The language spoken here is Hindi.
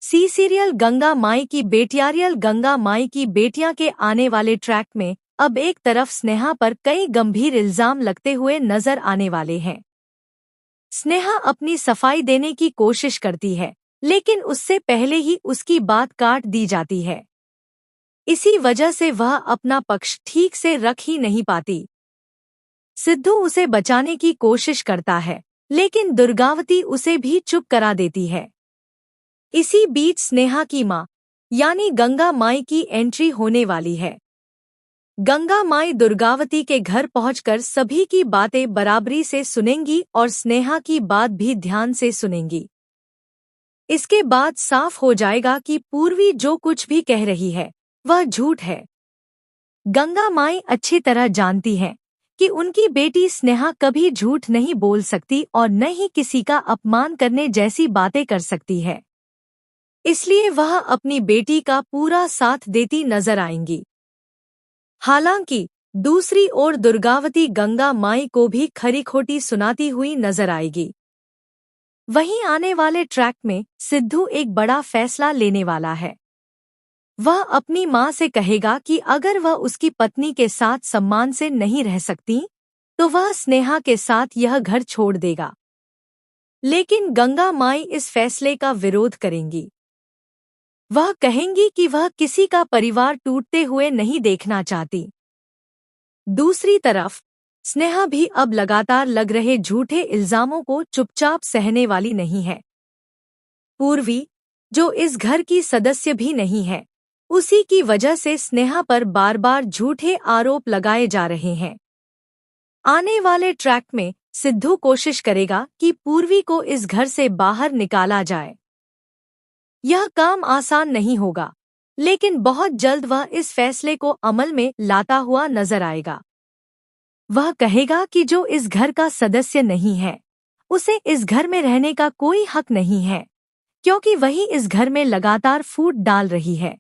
सी सीरियल गंगा माई की बेटियारियल गंगा माई की बेटियां के आने वाले ट्रैक में अब एक तरफ स्नेहा पर कई गंभीर इल्जाम लगते हुए नजर आने वाले हैं। स्नेहा अपनी सफाई देने की कोशिश करती है, लेकिन उससे पहले ही उसकी बात काट दी जाती है। इसी वजह से वह अपना पक्ष ठीक से रख ही नहीं पाती। सिद्धू उसे बचाने की कोशिश करता है, लेकिन दुर्गावती उसे भी चुप करा देती है। इसी बीच स्नेहा की मां यानी गंगा माई की एंट्री होने वाली है। गंगा माई दुर्गावती के घर पहुंचकर सभी की बातें बराबरी से सुनेंगी और स्नेहा की बात भी ध्यान से सुनेंगी। इसके बाद साफ हो जाएगा कि पूर्वी जो कुछ भी कह रही है वह झूठ है। गंगा माई अच्छी तरह जानती है कि उनकी बेटी स्नेहा कभी झूठ नहीं बोल सकती और न ही किसी का अपमान करने जैसी बातें कर सकती है। इसलिए वह अपनी बेटी का पूरा साथ देती नजर आएंगी। हालांकि दूसरी ओर दुर्गावती गंगा माई को भी खरी खोटी सुनाती हुई नजर आएगी। वहीं आने वाले ट्रैक में सिद्धू एक बड़ा फैसला लेने वाला है। वह अपनी मां से कहेगा कि अगर वह उसकी पत्नी के साथ सम्मान से नहीं रह सकती तो वह स्नेहा के साथ यह घर छोड़ देगा। लेकिन गंगा माई इस फैसले का विरोध करेंगी। वह कहेंगी कि वह किसी का परिवार टूटते हुए नहीं देखना चाहती। दूसरी तरफ स्नेहा भी अब लगातार लग रहे झूठे इल्जामों को चुपचाप सहने वाली नहीं है। पूर्वी, जो इस घर की सदस्य भी नहीं है, उसी की वजह से स्नेहा पर बार बार झूठे आरोप लगाए जा रहे हैं। आने वाले ट्रैक में सिद्धू कोशिश करेगा कि पूर्वी को इस घर से बाहर निकाला जाए। यह काम आसान नहीं होगा, लेकिन बहुत जल्द वह इस फैसले को अमल में लाता हुआ नजर आएगा। वह कहेगा कि जो इस घर का सदस्य नहीं है, उसे इस घर में रहने का कोई हक नहीं है, क्योंकि वही इस घर में लगातार फूट डाल रही है।